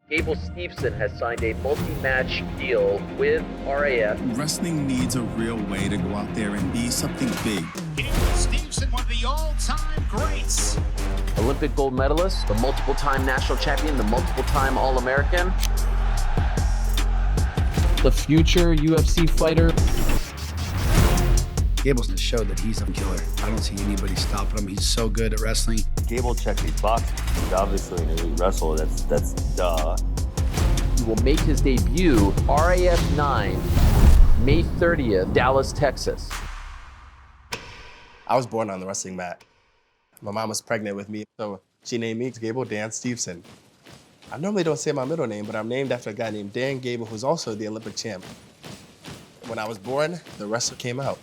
Gable Steveson has signed a multi-match deal with RAF. Wrestling needs a real way to go out there and be something big. Gable Steveson, one of the all-time greats. Olympic gold medalist, the multiple-time national champion, the multiple-time All-American. The future UFC fighter. Gable's to show that he's a killer. I don't see anybody stopping him. He's so good at wrestling. Gable checked his box. He's obviously an elite wrestler. That's duh. He will make his debut RAF 9, May 30th, Dallas, Texas. I was born on the wrestling mat. My mom was pregnant with me, so she named me Gable Dan Steveson. I normally don't say my middle name, but I'm named after a guy named Dan Gable, who's also the Olympic champ. When I was born, the wrestler came out.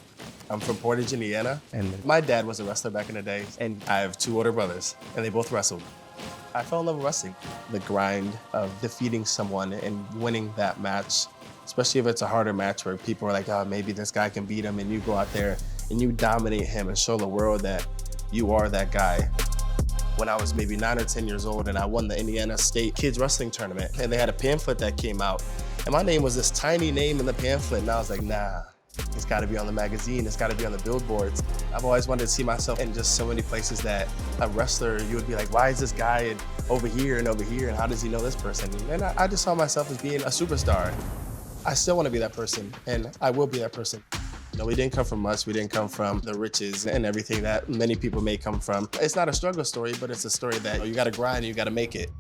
I'm from Portage, Indiana, and my dad was a wrestler back in the day, and I have two older brothers, and they both wrestled. I fell in love with wrestling. The grind of defeating someone and winning that match, especially if it's a harder match where people are like, oh, maybe this guy can beat him, and you go out there and you dominate him and show the world that you are that guy. When I was maybe 9 or 10 years old and I won the Indiana State Kids Wrestling Tournament, and they had a pamphlet that came out, and my name was this tiny name in the pamphlet, and I was like, nah. It's gotta be on the magazine, it's gotta be on the billboards. I've always wanted to see myself in just so many places that a wrestler, you would be like, why is this guy over here, and how does he know this person? And I just saw myself as being a superstar. I still wanna be that person, and I will be that person. You know, we didn't come from much, we didn't come from the riches and everything that many people may come from. It's not a struggle story, but it's a story that you gotta grind and you gotta make it.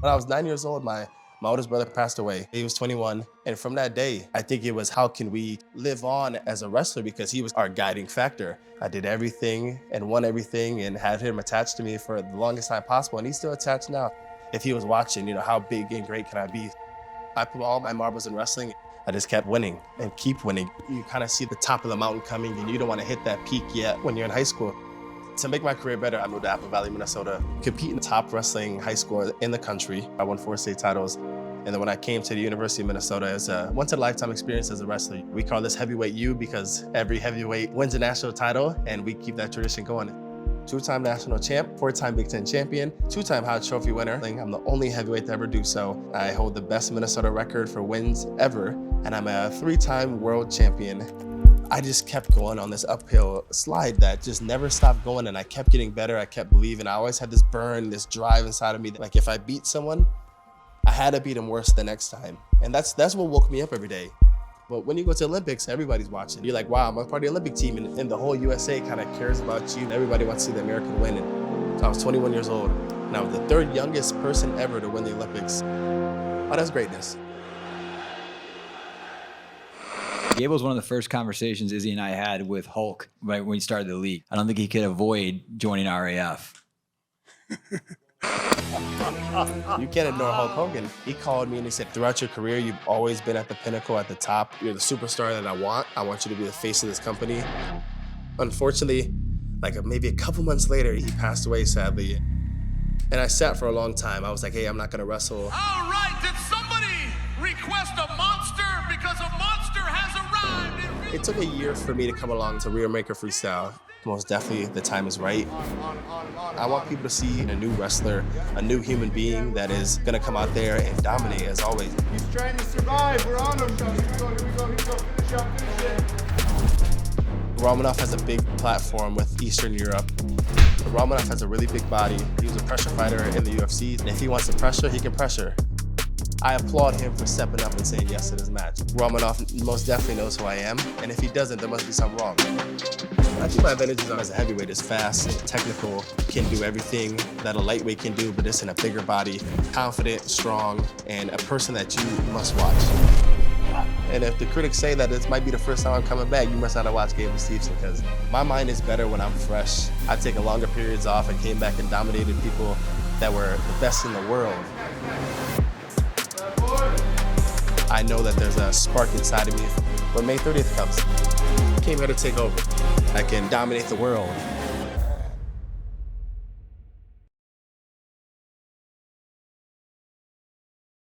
When I was 9 years old, my oldest brother passed away. He was 21. And from that day, I think it was how can we live on as a wrestler, because he was our guiding factor. I did everything and won everything and had him attached to me for the longest time possible. And he's still attached now. If he was watching, you know, how big and great can I be? I put all my marbles in wrestling. I just kept winning and keep winning. You kind of see the top of the mountain coming and you don't want to hit that peak yet when you're in high school. To make my career better, I moved to Apple Valley, Minnesota, compete in the top wrestling high school in the country. I won 4 state titles. And then when I came to the University of Minnesota, it was a once-in-a-lifetime experience as a wrestler. We call this heavyweight U because every heavyweight wins a national title, and we keep that tradition going. 2-time national champ, 4-time Big Ten champion, 2-time Hodge Trophy winner. I'm the only heavyweight to ever do so. I hold the best Minnesota record for wins ever, and I'm a 3-time world champion. I just kept going on this uphill slide that just never stopped going, and I kept getting better, I kept believing. I always had this burn, this drive inside of me that, like, if I beat someone, I had to beat him worse the next time. And that's what woke me up every day. But when you go to Olympics, everybody's watching. You're like, wow, I'm a part of the Olympic team, and the whole USA kind of cares about you. Everybody wants to see the American win. And so I was 21 years old, and I was the 3rd youngest person ever to win the Olympics. Oh, that's greatness. Gable was one of the first conversations Izzy and I had with Hulk right when he started the league. I don't think he could avoid joining RAF. You can't ignore Hulk Hogan. He called me and he said, throughout your career, you've always been at the pinnacle, at the top. You're the superstar that I want. I want you to be the face of this company. Unfortunately, like maybe a couple months later, he passed away, sadly. And I sat for a long time. I was like, hey, I'm not gonna wrestle. All right, did somebody request a monster? Because a monster has arrived. It took a year for me to come along to Rear Maker Freestyle. Most definitely, the time is right. I want people to see a new wrestler, a new human being that is gonna come out there and dominate as always. He's trying to survive. We're on him. Here we go. Finish it. Romanov has a big platform with Eastern Europe. Romanov has a really big body. He was a pressure fighter in the UFC. And if he wants to pressure, he can pressure. I applaud him for stepping up and saying yes to this match. Romanov most definitely knows who I am, and if he doesn't, there must be something wrong. I think my advantages as a heavyweight is fast, technical, can do everything that a lightweight can do, but it's in a bigger body, confident, strong, and a person that you must watch. And if the critics say that this might be the first time I'm coming back, you must not have watched Gable Steveson, because my mind is better when I'm fresh. I take a longer periods off and came back and dominated people that were the best in the world. I know that there's a spark inside of me. When May 30th comes, I came here to take over. I can dominate the world.